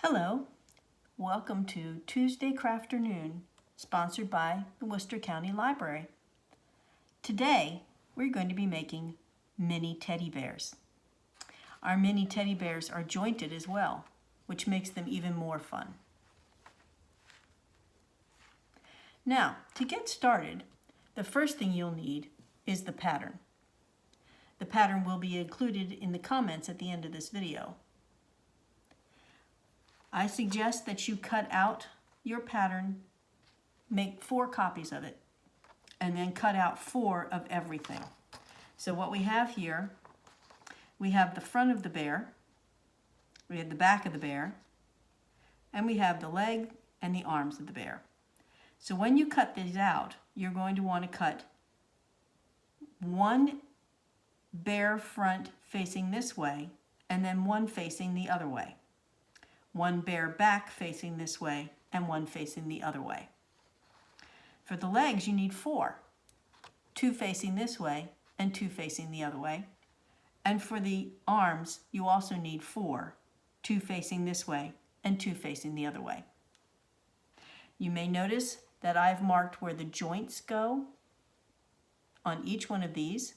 Hello, welcome to Tuesday Crafternoon, sponsored by the Worcester County Library. Today, we're going to be making mini teddy bears. Our mini teddy bears are jointed as well, which makes them even more fun. Now, to get started, the first thing you'll need is the pattern. The pattern will be included in the comments at the end of this video. I suggest that you cut out your pattern, make 4 copies of it, and then cut out 4 of everything. So what we have here, we have the front of the bear, we have the back of the bear, and we have the leg and the arms of the bear. So when you cut these out, you're going to want to cut one bear front facing this way, and then one facing the other way. One bear back facing this way, and one facing the other way. For the legs, you need 4. 2 facing this way, and 2 facing the other way. And for the arms, you also need 4. 2 facing this way, and 2 facing the other way. You may notice that I've marked where the joints go on each one of these,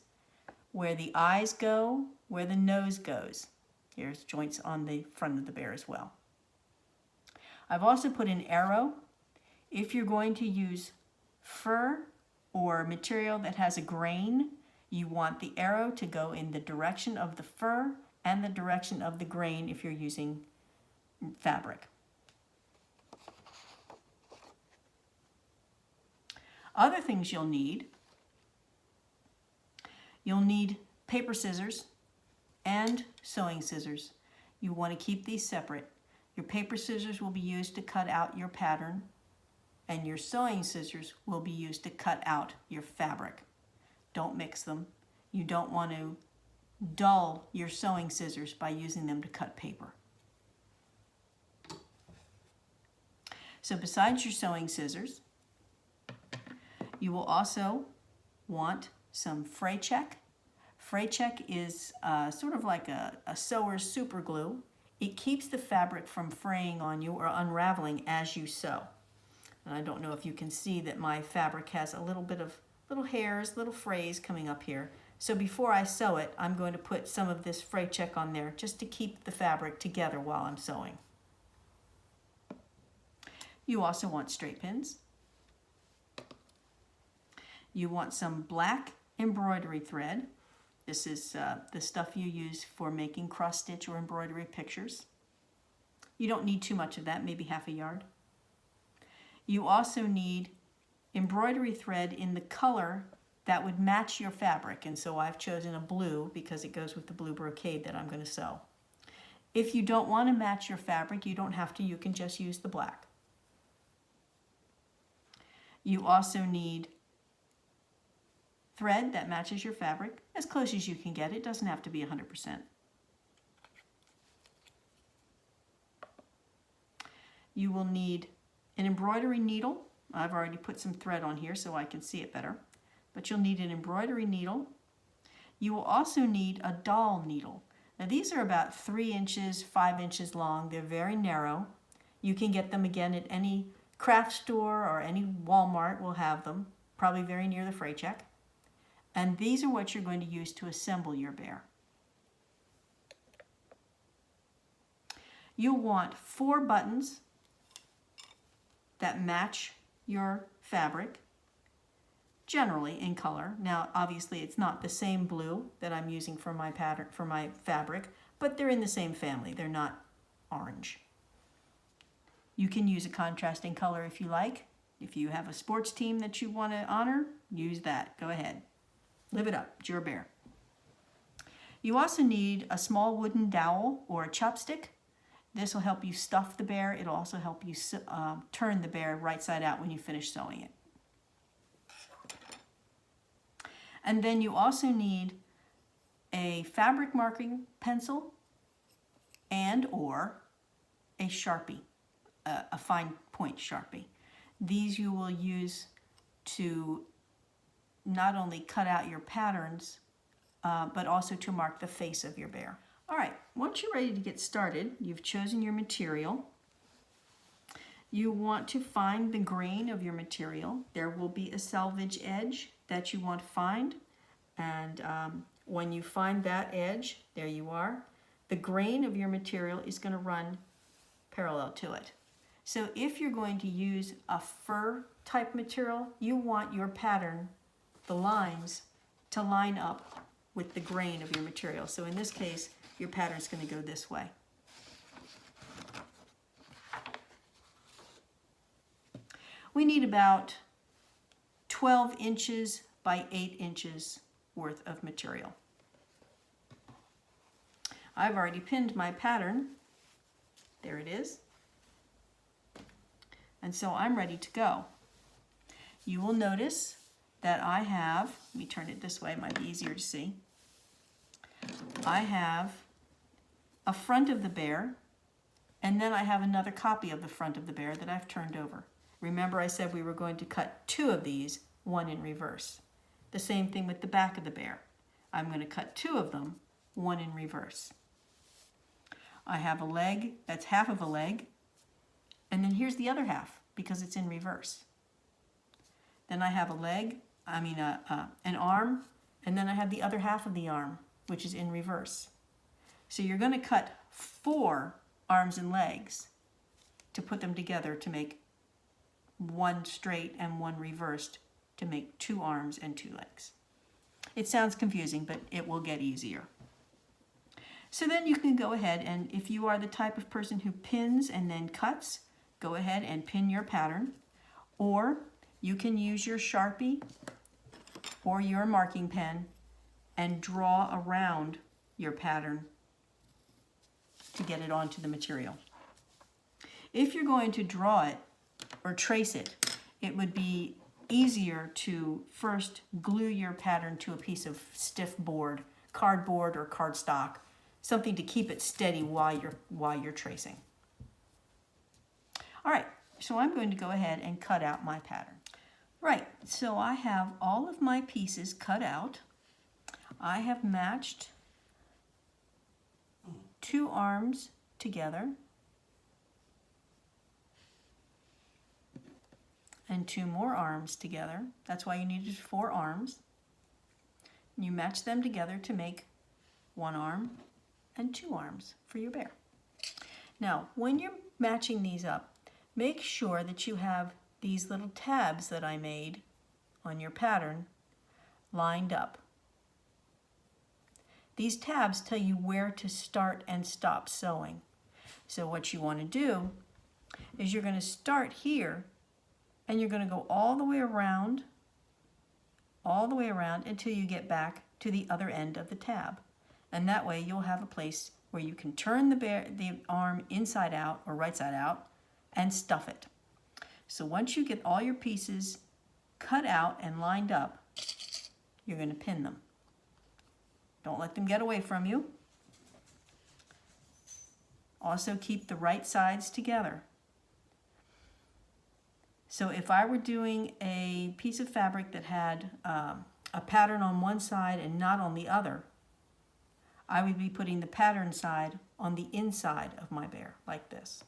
where the eyes go, where the nose goes. Here's joints on the front of the bear as well. I've also put an arrow. If you're going to use fur or material that has a grain, you want the arrow to go in the direction of the fur and the direction of the grain if you're using fabric. Other things you'll need paper scissors and sewing scissors. You want to keep these separate. Your paper scissors will be used to cut out your pattern, and your sewing scissors will be used to cut out your fabric. Don't mix them. You don't want to dull your sewing scissors by using them to cut paper. So besides your sewing scissors, you will also want some fray check. Fray check is sort of like a sewer's super glue. It keeps the fabric from fraying on you or unraveling as you sew. And I don't know if you can see that my fabric has a little bit of little hairs, little frays coming up here. So before I sew it, I'm going to put some of this fray check on there just to keep the fabric together while I'm sewing. You also want straight pins. You want some black embroidery thread. This is the stuff you use for making cross-stitch or embroidery pictures. You don't need too much of that, maybe half a yard. You also need embroidery thread in the color that would match your fabric, and so I've chosen a blue because it goes with the blue brocade that I'm going to sew. If you don't want to match your fabric, you don't have to, you can just use the black. You also need thread that matches your fabric, as close as you can get. It doesn't have to be 100%. You will need an embroidery needle. I've already put some thread on here so I can see it better. But you'll need an embroidery needle. You will also need a doll needle. Now these are about 3 inches, 5 inches long. They're very narrow. You can get them again at any craft store or any Walmart will have them, probably very near the fray check. And these are what you're going to use to assemble your bear. You'll want 4 buttons that match your fabric, generally in color. Now, obviously, it's not the same blue that I'm using for my pattern, for my fabric, but they're in the same family. They're not orange. You can use a contrasting color if you like. If you have a sports team that you want to honor, use that. Go ahead. Live it up. It's your bear. You also need a small wooden dowel or a chopstick. This will help you stuff the bear. It'll also help you turn the bear right side out when you finish sewing it. And then you also need a fabric marking pencil and or a Sharpie, a fine point Sharpie. These you will use to not only cut out your patterns, but also to mark the face of your bear. All right, once you're ready to get started, you've chosen your material. you want to find the grain of your material. There will be a selvage edge that you want to find. And when you find that edge, there you are, the grain of your material is going to run parallel to it. So if you're going to use a fur type material, you want your pattern, the lines, to line up with the grain of your material. So in this case, your pattern is going to go this way. We need about 12 inches by 8 inches worth of material. I've already pinned my pattern. There it is. And so I'm ready to go. You will notice that I have, let me turn it this way, it might be easier to see. I have a front of the bear, and then I have another copy of the front of the bear that I've turned over. Remember I said we were going to cut 2 of these, one in reverse. The same thing with the back of the bear. I'm going to cut 2 of them, one in reverse. I have a leg, that's half of a leg, and then here's the other half because it's in reverse. Then I have a leg, an arm, and then I have the other half of the arm, which is in reverse. So you're going to cut 4 arms and legs to put them together to make one straight and one reversed to make 2 arms and 2 legs. It sounds confusing, but it will get easier. So then you can go ahead and if you are the type of person who pins and then cuts, go ahead and pin your pattern, or you can use your Sharpie or your marking pen and draw around your pattern to get it onto the material. If you're going to draw it or trace it, it would be easier to first glue your pattern to a piece of stiff board, cardboard or cardstock, something to keep it steady while you're tracing. All right, so I'm going to go ahead and cut out my pattern. Right, so I have all of my pieces cut out. I have matched 2 arms together and 2 more arms together. That's why you needed 4 arms. You match them together to make 1 arm and 2 arms for your bear. Now, when you're matching these up, make sure that you have these little tabs that I made on your pattern lined up. These tabs tell you where to start and stop sewing. So what you want to do is you're going to start here and you're going to go all the way around until you get back to the other end of the tab. And that way you'll have a place where you can turn the arm inside out or right side out and stuff it. So once you get all your pieces cut out and lined up, you're going to pin them. Don't let them get away from you. Also keep the right sides together. So if I were doing a piece of fabric that had a pattern on one side and not on the other, I would be putting the pattern side on the inside of my bear, like this.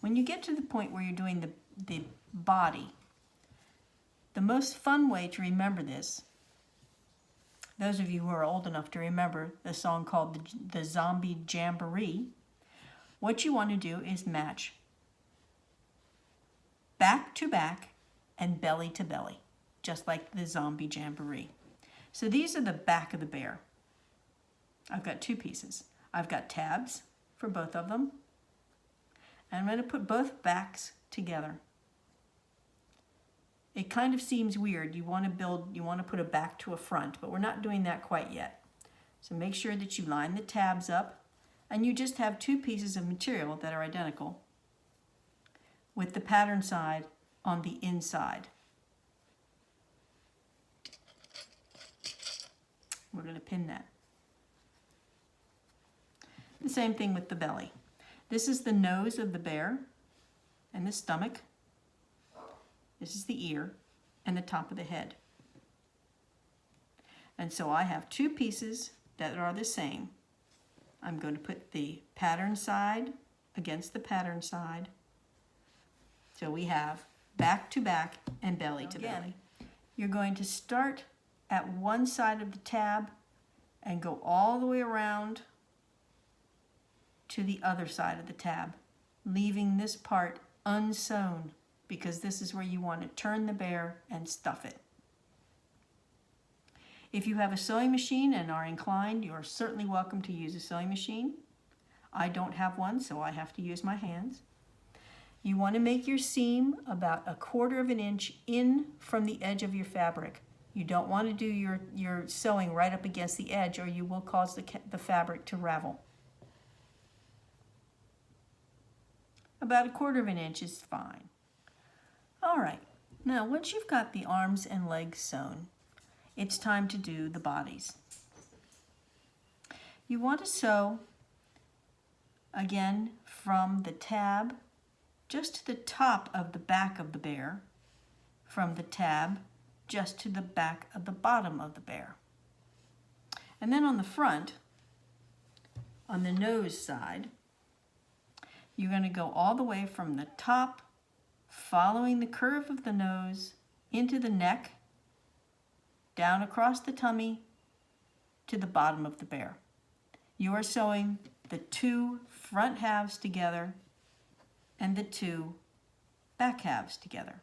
When you get to the point where you're doing the body, the most fun way to remember this, those of you who are old enough to remember the song called the Zombie Jamboree, what you want to do is match back to back and belly to belly, just like the Zombie Jamboree. So these are the back of the bear. I've got 2 pieces. I've got tabs for both of them. And I'm going to put both backs together. It kind of seems weird. You want to put a back to a front, but we're not doing that quite yet. So make sure that you line the tabs up, and you just have 2 pieces of material that are identical with the pattern side on the inside. We're going to pin that. The same thing with the belly. This is the nose of the bear and the stomach. This is the ear and the top of the head. And so I have 2 pieces that are the same. I'm going to put the pattern side against the pattern side. So we have back to back and belly to belly. You're going to start at one side of the tab and go all the way around to the other side of the tab, leaving this part unsewn because this is where you want to turn the bear and stuff it. If you have a sewing machine and are inclined, you're certainly welcome to use a sewing machine. I don't have one, so I have to use my hands. You want to make your seam about 1/4 inch in from the edge of your fabric. You don't want to do your sewing right up against the edge, or you will cause the fabric to ravel. About 1/4 inch is fine. All right, now once you've got the arms and legs sewn, it's time to do the bodies. You want to sew, again, from the tab just to the top of the back of the bear, from the tab just to the back of the bottom of the bear. And then on the front, on the nose side, you're going to go all the way from the top, following the curve of the nose, into the neck, down across the tummy, to the bottom of the bear. You are sewing the 2 front halves together and the 2 back halves together.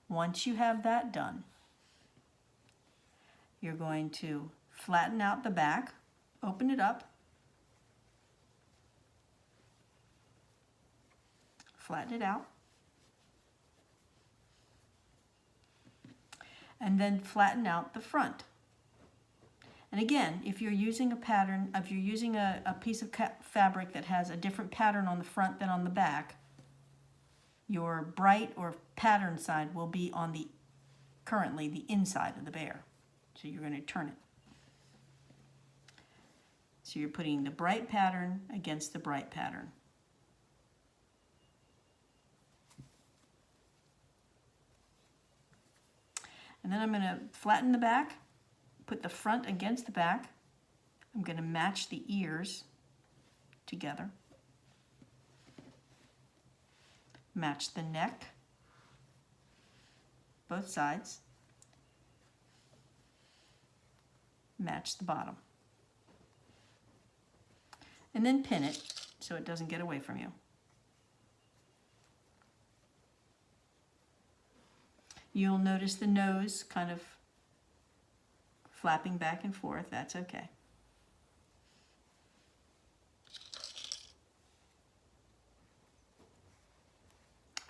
Once you have that done, you're going to flatten out the back, open it up, flatten it out, and then flatten out the front. And again, if you're using a pattern, if you're using a piece of fabric that has a different pattern on the front than on the back, your bright or pattern side will be on currently the inside of the bear. So you're going to turn it. So you're putting the bright pattern against the bright pattern. And then I'm going to flatten the back, put the front against the back. I'm going to match the ears together. Match the neck, both sides. Match the bottom. And then pin it so it doesn't get away from you. You'll notice the nose kind of flapping back and forth. That's okay.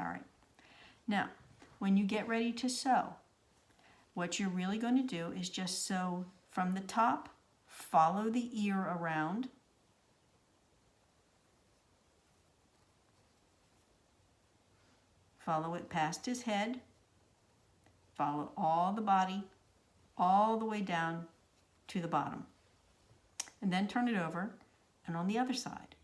All right. Now, when you get ready to sew, what you're really going to do is just sew from the top, follow the ear around, follow it past his head, follow all the body, all the way down to the bottom. And then turn it over, and on the other side.